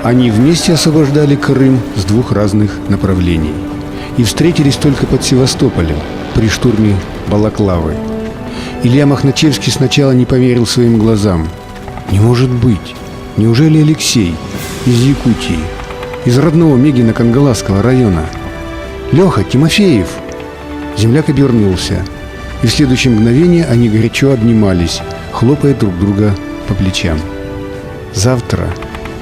Они вместе освобождали Крым с двух разных направлений и встретились только под Севастополем при штурме Балаклавы. Илья Махначевский сначала не поверил своим глазам. Не может быть! Неужели Алексей из Якутии, из родного Мегино-Кангаласского района? Леха Тимофеев! Земляк обернулся, и в следующее мгновение они горячо обнимались, хлопая друг друга по плечам. Завтра,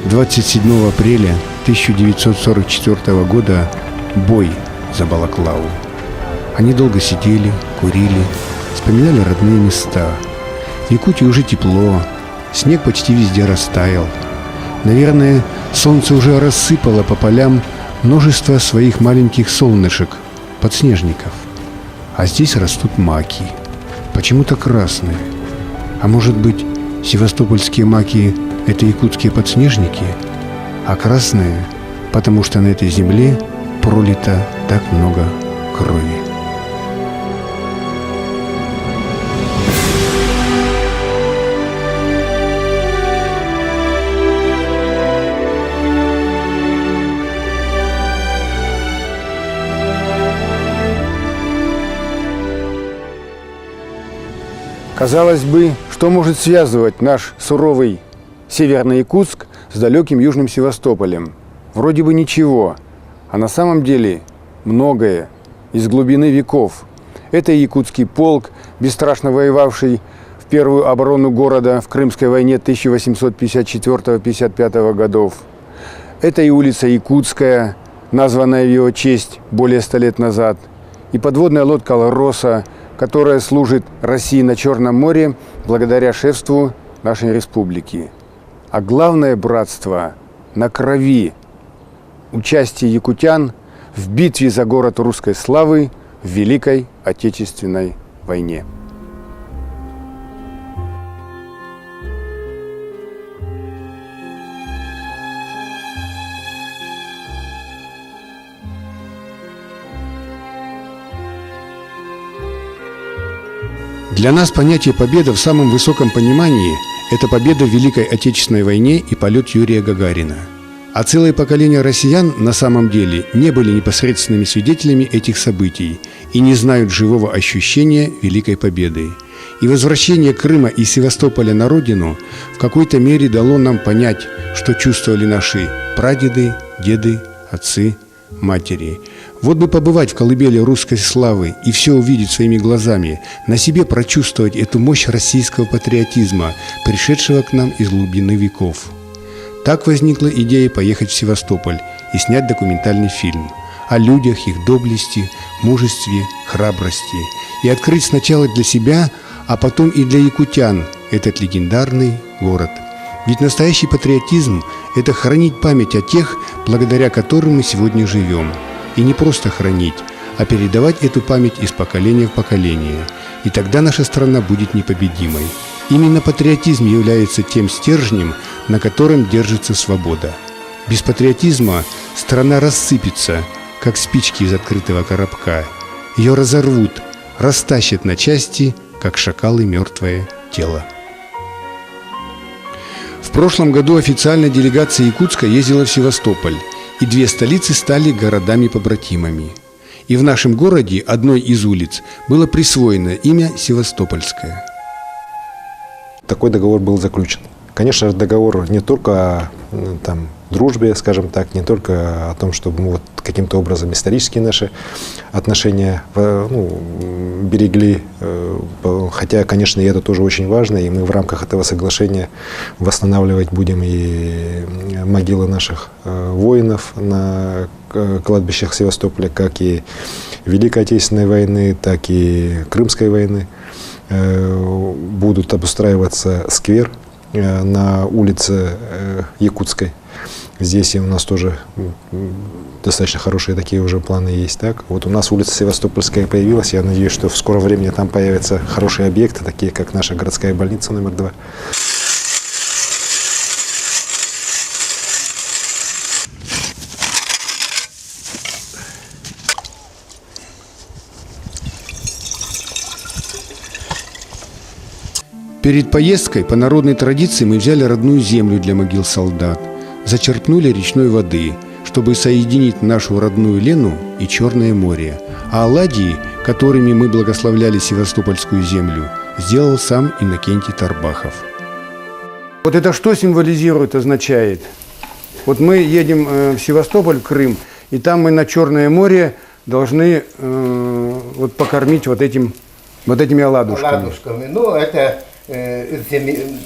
27 апреля 1944 года, бой за Балаклаву. Они долго сидели, курили, вспоминали родные места. В Якутии уже тепло, снег почти везде растаял. Наверное, солнце уже рассыпало по полям множество своих маленьких солнышек, подснежников. А здесь растут маки, почему-то красные. А может быть, севастопольские маки – это якутские подснежники, а красные, потому что на этой земле пролито так много крови. Казалось бы, что может связывать наш суровый Северный Якутск с далеким Южным Севастополем? Вроде бы ничего, а на самом деле многое из глубины веков. Это якутский полк, бесстрашно воевавший в первую оборону города в Крымской войне 1854-55 годов. Это и улица Якутская, названная в его честь более 100 лет назад, и подводная лодка «Алроса», которая служит России на Черном море благодаря шефству нашей республики. А главное братство на крови, участие якутян в битве за город русской славы в Великой Отечественной войне. Для нас понятие «победа» в самом высоком понимании – это победа в Великой Отечественной войне и полет Юрия Гагарина. А целое поколение россиян на самом деле не были непосредственными свидетелями этих событий и не знают живого ощущения Великой Победы. И возвращение Крыма и Севастополя на родину в какой-то мере дало нам понять, что чувствовали наши прадеды, деды, отцы, матери. Вот бы побывать в колыбели русской славы и все увидеть своими глазами, на себе прочувствовать эту мощь российского патриотизма, пришедшего к нам из глубины веков. Так возникла идея поехать в Севастополь и снять документальный фильм о людях, их доблести, мужестве, храбрости, и открыть сначала для себя, а потом и для якутян этот легендарный город. Ведь настоящий патриотизм – это хранить память о тех, благодаря которым мы сегодня живем. И не просто хранить, а передавать эту память из поколения в поколение. И тогда наша страна будет непобедимой. Именно патриотизм является тем стержнем, на котором держится свобода. Без патриотизма страна рассыпется, как спички из открытого коробка. Ее разорвут, растащат на части, как шакалы мертвое тело. В прошлом году официальная делегация Якутска ездила в Севастополь, и две столицы стали городами-побратимами. И в нашем городе одной из улиц было присвоено имя Севастопольская. Такой договор был заключен. Конечно, договор не только о дружбе, скажем так, не только о том, чтобы мы каким-то образом исторические наши отношения берегли, хотя, конечно, и это тоже очень важно, и мы в рамках этого соглашения восстанавливать будем и могилы наших воинов на кладбищах Севастополя, как и Великой Отечественной войны, так и Крымской войны. Будут обустраиваться сквер на улице Якутской. Здесь у нас тоже достаточно хорошие такие уже планы есть. Так? Вот у нас улица Севастопольская появилась. Я надеюсь, что в скором времени там появятся хорошие объекты, такие как наша городская больница номер 2. Перед поездкой по народной традиции мы взяли родную землю для могил солдат. зачерпнули речной воды, чтобы соединить нашу родную Лену и Черное море. А оладьи, которыми мы благословляли Севастопольскую землю, сделал сам Иннокентий Тарбахов. Вот это что символизирует, означает? Вот мы едем в Севастополь, в Крым, и там мы на Черное море должны вот покормить вот этими оладушками. Ну, это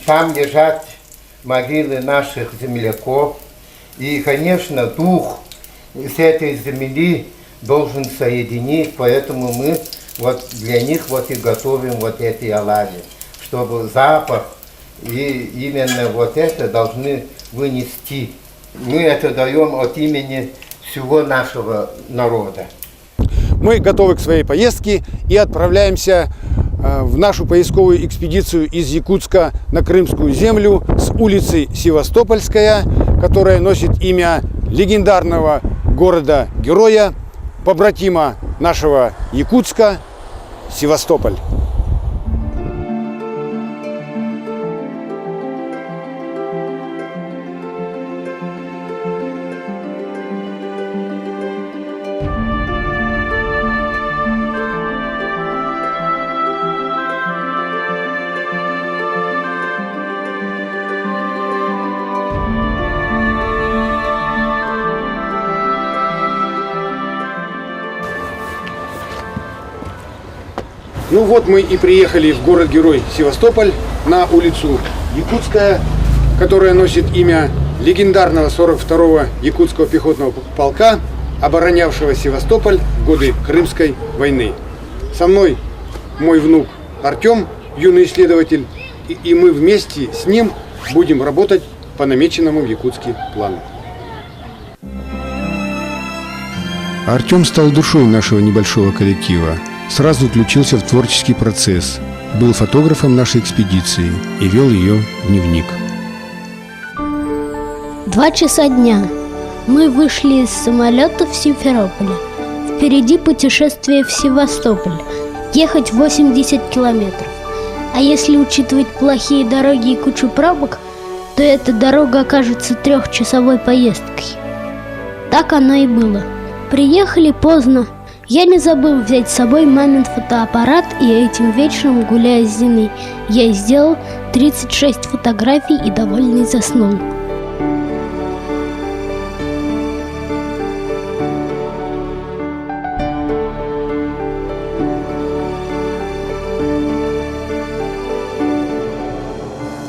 там лежат могилы наших земляков. И, конечно, дух с этой земли должен соединить, поэтому мы вот для них вот и готовим вот эти оладьи, чтобы запах и именно вот это должны вынести. Мы это даем от имени всего нашего народа. Мы готовы к своей поездке и отправляемся в нашу поисковую экспедицию из Якутска на Крымскую землю с улицы Севастопольская, которая носит имя легендарного города-героя, побратима нашего Якутска, Севастополь. Ну вот мы и приехали в город-герой Севастополь на улицу Якутская, которая носит имя легендарного 42-го Якутского пехотного полка, оборонявшего Севастополь в годы Крымской войны. Со мной мой внук Артем, юный исследователь, и мы вместе с ним будем работать по намеченному в Якутске плану. Артем стал душой нашего небольшого коллектива. Сразу включился в творческий процесс, был фотографом нашей экспедиции и вел ее дневник. 2 часа дня. Мы вышли из самолета в Симферополе. Впереди путешествие в Севастополь. Ехать 80 километров. А если учитывать плохие дороги и кучу пробок, то эта дорога окажется 3-часовой поездкой. Так оно и было. Приехали поздно. Я не забыл взять с собой мамин фотоаппарат, и этим вечером, гуляя с Зиной, я сделал 36 фотографий и довольный заснул.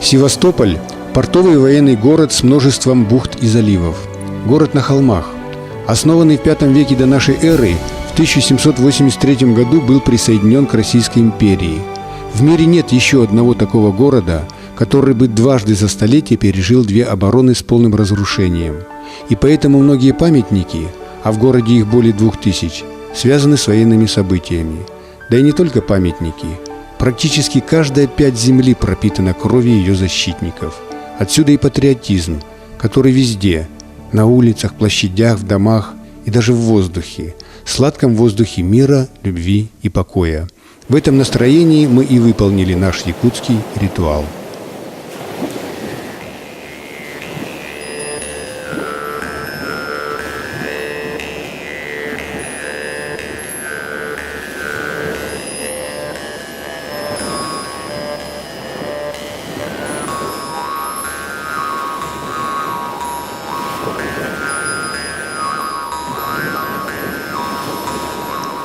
Севастополь – портовый военный город с множеством бухт и заливов. Город на холмах. Основанный в V веке до нашей эры, в 1783 году был присоединен к Российской империи. В мире нет еще одного такого города, который бы дважды за столетие пережил 2 обороны с полным разрушением. И поэтому многие памятники, а в городе их более 2000, связаны с военными событиями. Да и не только памятники. Практически каждая пядь земли пропитана кровью ее защитников. Отсюда и патриотизм, который везде – на улицах, площадях, в домах и даже в воздухе, сладком воздухе мира, любви и покоя. В этом настроении мы и выполнили наш якутский ритуал.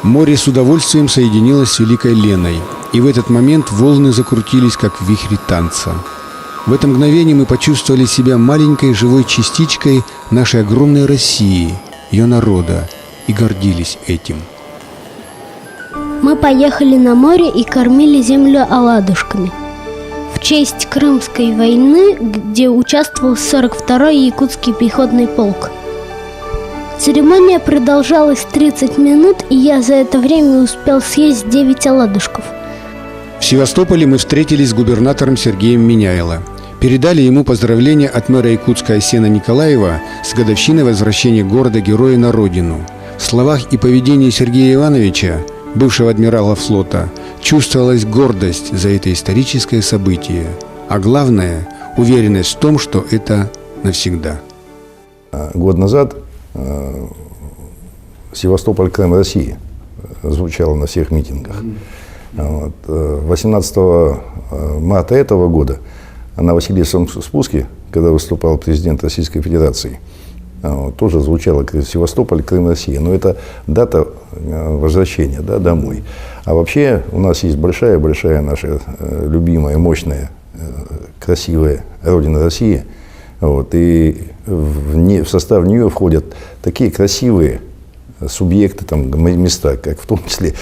Море с удовольствием соединилось с Великой Леной, и в этот момент волны закрутились, как в вихре танца. В это мгновение мы почувствовали себя маленькой живой частичкой нашей огромной России, ее народа, и гордились этим. Мы поехали на море и кормили землю оладушками. В честь Крымской войны, где участвовал 42-й Якутский пехотный полк. Церемония продолжалась 30 минут, и я за это время успел съесть 9 оладушков. В Севастополе мы встретились с губернатором Сергеем Миняйло. Передали ему поздравления от мэра Якутска Асена Николаева с годовщиной возвращения города-героя на родину. В словах и поведении Сергея Ивановича, бывшего адмирала флота, чувствовалась гордость за это историческое событие, а главное – уверенность в том, что это навсегда. год назад Севастополь, Крым, Россия звучало на всех митингах. Вот. 18 марта этого года на Васильевском спуске, когда выступал президент Российской Федерации, тоже звучало Севастополь, Крым, Россия. Но это дата возвращения, да, домой. А вообще у нас есть большая наша любимая, мощная, красивая Родина Россия. Вот. И в состав нее входят такие красивые субъекты, там, места, как в том числе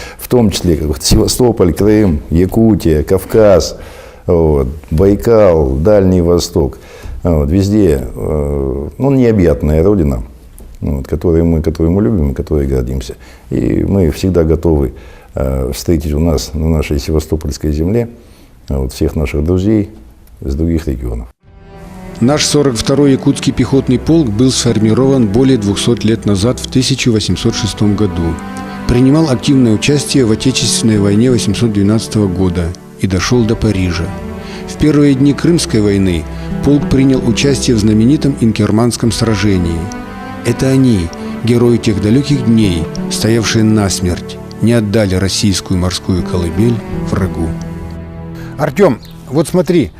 как вот Севастополь, Крым, Якутия, Кавказ, вот, Байкал, Дальний Восток. Вот, везде необъятная Родина, вот, которую мы любим и которой гордимся. И мы всегда готовы встретить у нас, на нашей севастопольской земле, вот, всех наших друзей из других регионов. Наш 42-й Якутский пехотный полк был сформирован более 200 лет назад, в 1806 году. Принимал активное участие в Отечественной войне 1812 года и дошел до Парижа. В первые дни Крымской войны полк принял участие в знаменитом Инкерманском сражении. Это они, герои тех далеких дней, стоявшие насмерть, не отдали российскую морскую колыбель врагу. Артем, вот смотри,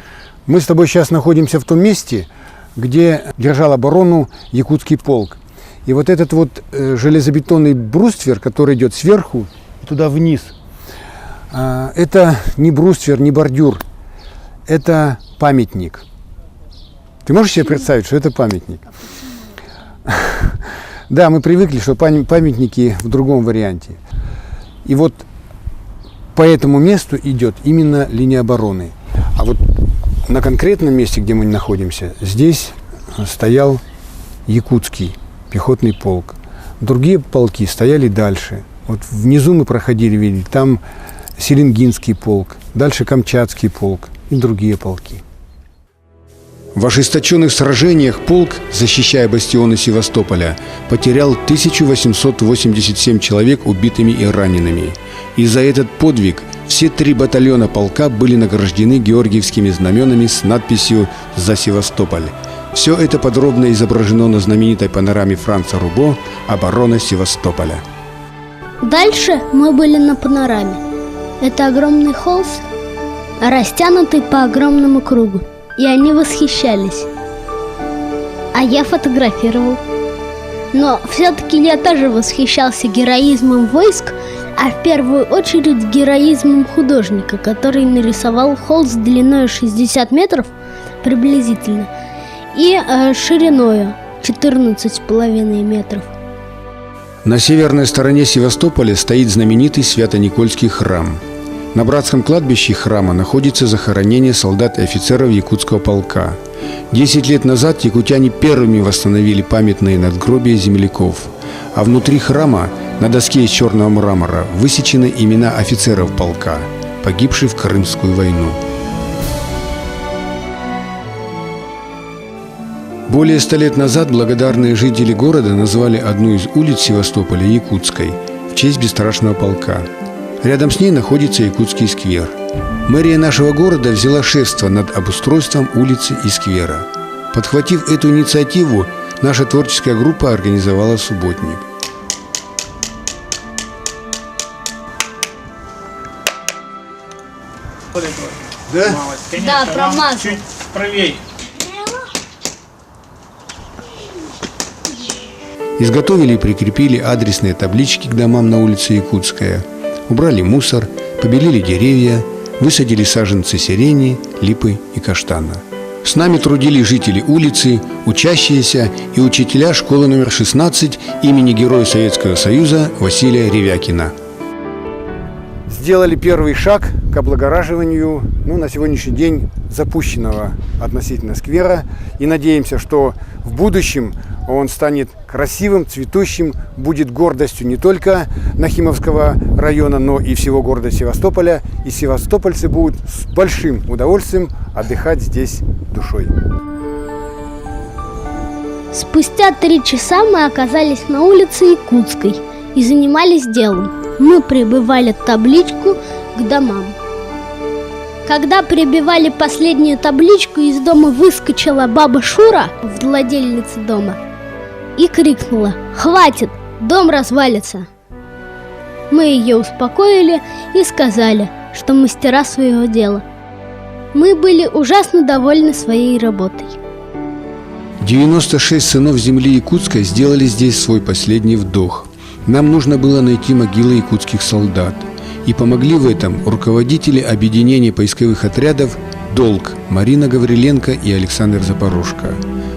мы с тобой сейчас находимся в том месте, где держал оборону Якутский полк. И вот этот вот железобетонный бруствер, который идет сверху туда вниз, это не бруствер, не бордюр, это памятник. Ты можешь себе представить, что это памятник? Да, мы привыкли, что памятники в другом варианте. И вот по этому месту идет именно линия обороны. А вот на конкретном месте, где мы находимся, здесь стоял Якутский пехотный полк. Другие полки стояли дальше. Вот внизу мы проходили, видели, там Селенгинский полк, дальше Камчатский полк и другие полки. В ожесточенных сражениях полк, защищая бастионы Севастополя, потерял 1887 человек убитыми и ранеными. И за этот подвиг все 3 батальона полка были награждены георгиевскими знаменами с надписью «За Севастополь». Все это подробно изображено на знаменитой панораме Франца Рубо «Оборона Севастополя». Дальше мы были на панораме. Это огромный холст, растянутый по огромному кругу. И они восхищались. А я фотографировал. Но все-таки я тоже восхищался героизмом войск, а в первую очередь героизмом художника, который нарисовал холст длиной 60 метров приблизительно и шириною 14,5 метров. На северной стороне Севастополя стоит знаменитый Свято-Никольский храм. На братском кладбище храма находится захоронение солдат и офицеров Якутского полка. 10 лет назад якутяне первыми восстановили памятные надгробия земляков, а внутри храма на доске из черного мрамора высечены имена офицеров полка, погибших в Крымскую войну. Более 100 лет назад благодарные жители города назвали одну из улиц Севастополя Якутской в честь бесстрашного полка. Рядом с ней находится Якутский сквер. Мэрия нашего города взяла шефство над обустройством улицы и сквера. Подхватив эту инициативу, наша творческая группа организовала субботник. Да? Конечно, Да, промазал. чуть правее. Изготовили и прикрепили адресные таблички к домам на улице Якутская. Убрали мусор, побелили деревья, высадили саженцы сирени, липы и каштана. С нами трудились жители улицы, учащиеся и учителя школы номер 16 имени Героя Советского Союза Василия Ревякина. Сделали первый шаг к облагораживанию, на сегодняшний день запущенного относительно сквера. И надеемся, что в будущем он станет красивым, цветущим, будет гордостью не только Нахимовского района, но и всего города Севастополя. И севастопольцы будут с большим удовольствием отдыхать здесь душой. Спустя 3 часа мы оказались на улице Якутской и занимались делом. Мы прибивали табличку к домам. Когда прибивали последнюю табличку, из дома выскочила баба Шура, владельница дома, и крикнула: «Хватит, дом развалится!» Мы ее успокоили и сказали, что мастера своего дела. Мы были ужасно довольны своей работой. 96 сынов земли якутской сделали здесь свой последний вдох. Нам нужно было найти могилы якутских солдат. И помогли в этом руководители объединения поисковых отрядов «Долг» Марина Гавриленко и Александр Запорожко.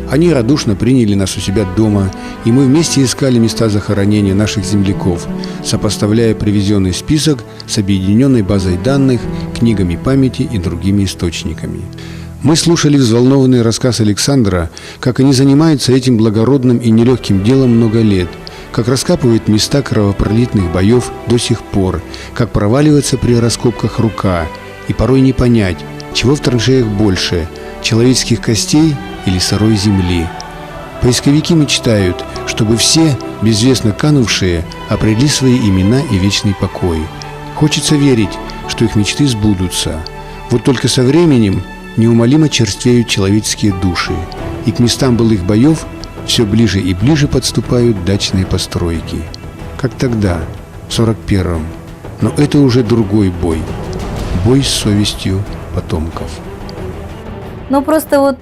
Они радушно приняли нас у себя дома, и мы вместе искали места захоронения наших земляков, сопоставляя привезенный список с объединенной базой данных, книгами памяти и другими источниками. Мы слушали взволнованный рассказ Александра, как они занимаются этим благородным и нелегким делом много лет, как раскапывают места кровопролитных боев до сих пор, как проваливается при раскопках рука, и порой не понять, чего в траншеях больше – человеческих костей или сырой земли. Поисковики мечтают, чтобы все, безвестно канувшие, обрели свои имена и вечный покой. Хочется верить, что их мечты сбудутся. Вот только со временем неумолимо черствеют человеческие души, и к местам былых боев все ближе и ближе подступают дачные постройки. Как тогда, в 41-м. Но это уже другой бой. Бой с совестью потомков. Ну, просто вот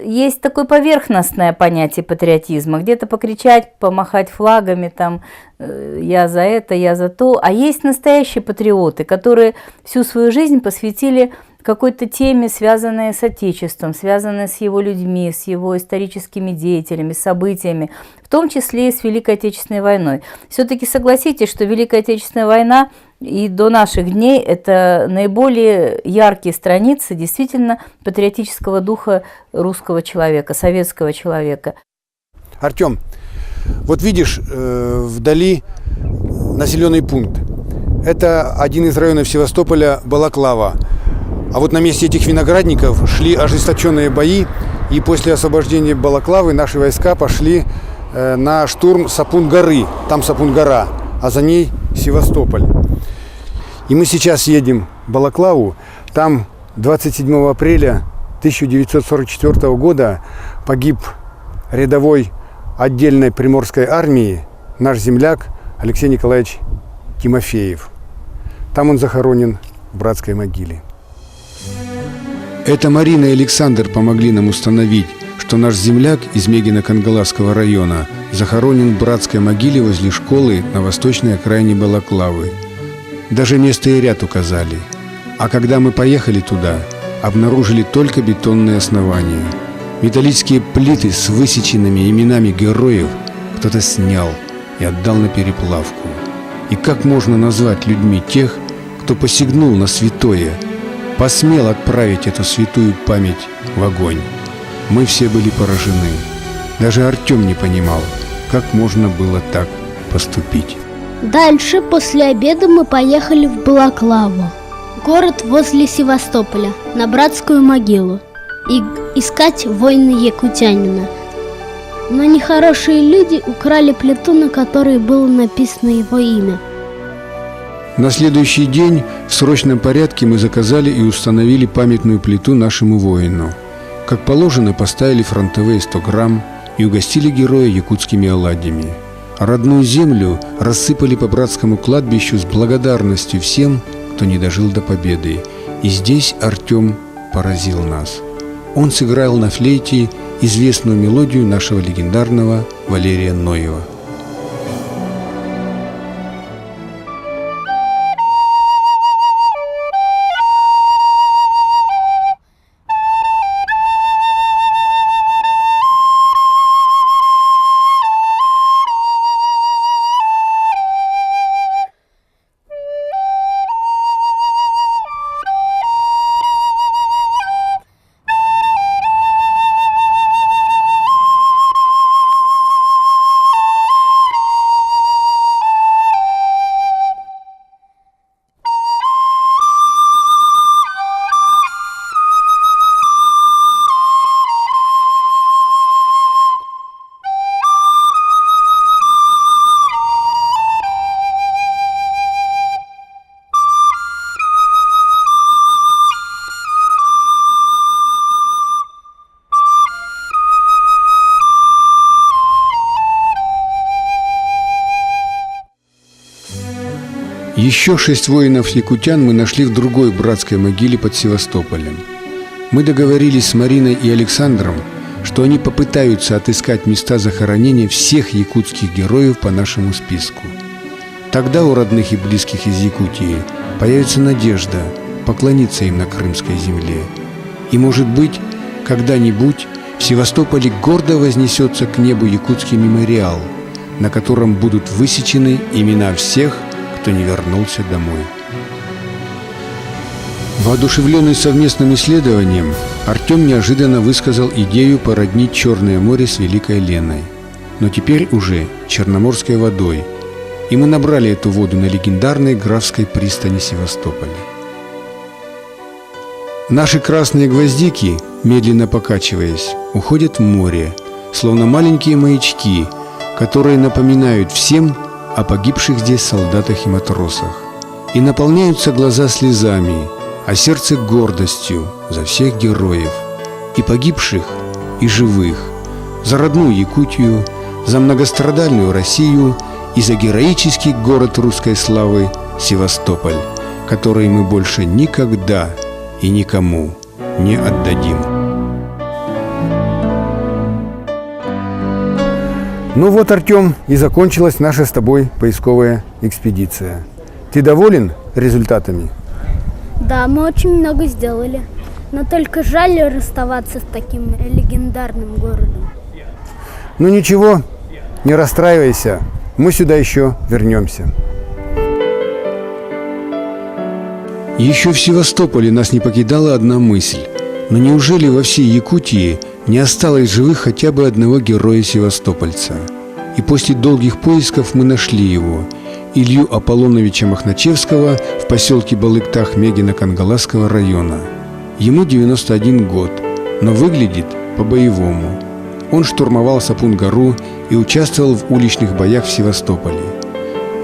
есть такое поверхностное понятие патриотизма. Где-то покричать, помахать флагами, там, я за это, я за то. А есть настоящие патриоты, которые всю свою жизнь посвятили какой-то теме, связанной с Отечеством, связанной с его людьми, с его историческими деятелями, событиями, в том числе и с Великой Отечественной войной. Все-таки согласитесь, что Великая Отечественная война и до наших дней – это наиболее яркие страницы действительно патриотического духа русского человека, советского человека. Артем, вот видишь, вдали населенный пункт. Это один из районов Севастополя – Балаклава. А вот на месте этих виноградников шли ожесточенные бои, и после освобождения Балаклавы наши войска пошли на штурм Сапун-горы. Там Сапун-гора, а за ней Севастополь. И мы сейчас едем в Балаклаву. Там 27 апреля 1944 года погиб рядовой отдельной Приморской армии наш земляк Алексей Николаевич Тимофеев. Там он захоронен в братской могиле. Это Марина и Александр помогли нам установить, что наш земляк из Мегино-Кангаласского района захоронен в братской могиле возле школы на восточной окраине Балаклавы. Даже место и ряд указали. А когда мы поехали туда, обнаружили только бетонные основания. Металлические плиты с высеченными именами героев кто-то снял и отдал на переплавку. И как можно назвать людьми тех, кто посягнул на святое, посмел отправить эту святую память в огонь? Мы все были поражены. Даже Артем не понимал, как можно было так поступить. Дальше, после обеда, мы поехали в Балаклаву, город возле Севастополя, на братскую могилу, и искать воина якутянина. Но нехорошие люди украли плиту, на которой было написано его имя. На следующий день в срочном порядке мы заказали и установили памятную плиту нашему воину. Как положено, поставили фронтовые 100 грамм и угостили героя якутскими оладьями. А родную землю рассыпали по братскому кладбищу с благодарностью всем, кто не дожил до победы. И здесь Артем поразил нас. Он сыграл на флейте известную мелодию нашего легендарного Валерия Ноева. Еще 6 воинов-якутян мы нашли в другой братской могиле под Севастополем. Мы договорились с Мариной и Александром, что они попытаются отыскать места захоронения всех якутских героев по нашему списку. Тогда у родных и близких из Якутии появится надежда поклониться им на крымской земле. И, может быть, когда-нибудь в Севастополе гордо вознесется к небу якутский мемориал, на котором будут высечены имена всех, кто не вернулся домой. Воодушевленный совместным исследованием, Артем неожиданно высказал идею породнить Черное море с Великой Леной, но теперь уже Черноморской водой, и мы набрали эту воду на легендарной Графской пристани Севастополя. Наши красные гвоздики, медленно покачиваясь, уходят в море, словно маленькие маячки, которые напоминают всем о погибших здесь солдатах и матросах, и наполняются глаза слезами, а сердце гордостью за всех героев, и погибших, и живых, за родную Якутию, за многострадальную Россию и за героический город русской славы Севастополь, который мы больше никогда и никому не отдадим. Ну вот, Артем, и закончилась наша с тобой поисковая экспедиция. Ты доволен результатами? Да, мы очень много сделали. Но только жаль расставаться с таким легендарным городом. Ну ничего, не расстраивайся. Мы сюда еще вернемся. Еще в Севастополе нас не покидала одна мысль. Но неужели во всей Якутии не осталось живых хотя бы одного героя-севастопольца? И после долгих поисков мы нашли его, Илью Аполлоновича Махначевского, в поселке Балыктах Мегино-Кангаласского района. Ему 91 год, но выглядит по-боевому. Он штурмовал Сапун-гору и участвовал в уличных боях в Севастополе.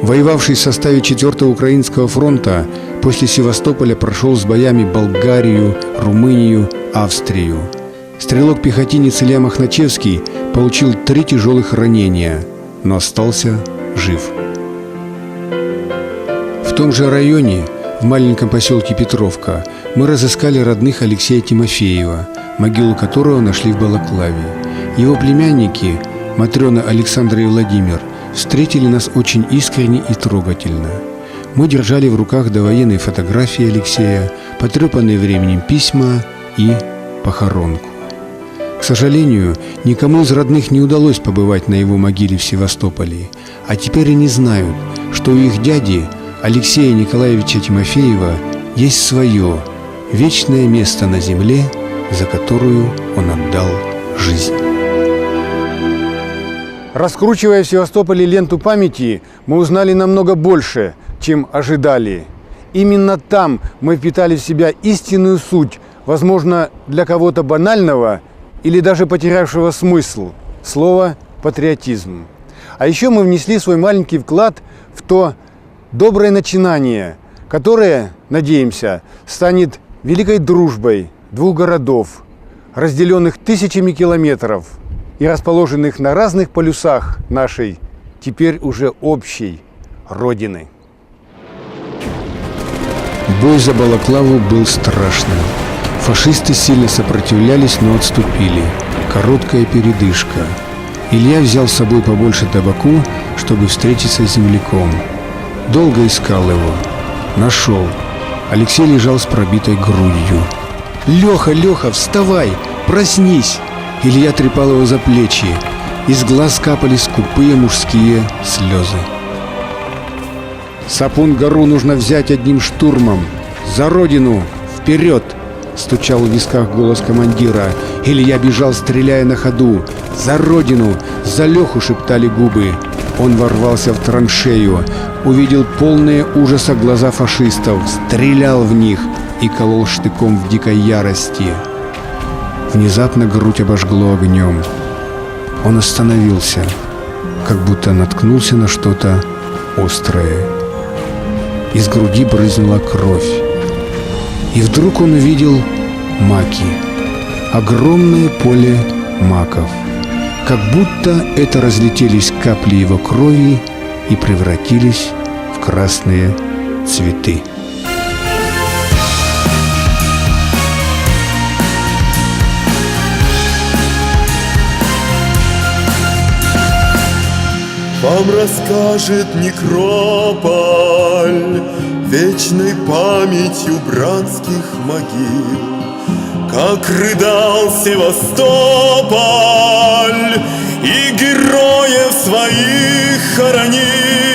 Воевавший в составе 4-го Украинского фронта, после Севастополя прошел с боями Болгарию, Румынию, Австрию. Стрелок-пехотинец Илья Махначевский получил 3 тяжелых ранения, но остался жив. В том же районе, в маленьком поселке Петровка, мы разыскали родных Алексея Тимофеева, могилу которого нашли в Балаклаве. Его племянники, Матрена, Александр и Владимир, встретили нас очень искренне и трогательно. Мы держали в руках довоенные фотографии Алексея, потрепанные временем письма и похоронку. К сожалению, никому из родных не удалось побывать на его могиле в Севастополе, а теперь они знают, что у их дяди Алексея Николаевича Тимофеева есть свое вечное место на земле, за которую он отдал жизнь. Раскручивая в Севастополе ленту памяти, мы узнали намного больше, чем ожидали. Именно там мы впитали в себя истинную суть, возможно, для кого-то банального или даже потерявшего смысл слова «патриотизм». А еще мы внесли свой маленький вклад в то доброе начинание, которое, надеемся, станет великой дружбой 2 городов, разделенных тысячами километров и расположенных на разных полюсах нашей, теперь уже общей, Родины. Бой за Балаклаву был страшным. Фашисты сильно сопротивлялись, но отступили. Короткая передышка. Илья взял с собой побольше табаку, чтобы встретиться с земляком. Долго искал его. Нашел. Алексей лежал с пробитой грудью. «Леха, Леха, вставай! Проснись!» Илья трепал его за плечи. Из глаз капали скупые мужские слезы. «Сапун-гору нужно взять одним штурмом! За Родину! Вперед!» Стучал в висках голос командира. Илья бежал, стреляя на ходу. «За Родину! За Леху!» — шептали губы. Он ворвался в траншею, увидел полные ужаса глаза фашистов, стрелял в них и колол штыком в дикой ярости. Внезапно грудь обожгло огнем. Он остановился, как будто наткнулся на что-то острое. Из груди брызнула кровь. И вдруг он увидел маки. Огромное поле маков. Как будто это разлетелись капли его крови и превратились в красные цветы. Вам расскажет некрополь вечной памятью братских могил, как рыдал Севастополь и героев своих хоронил.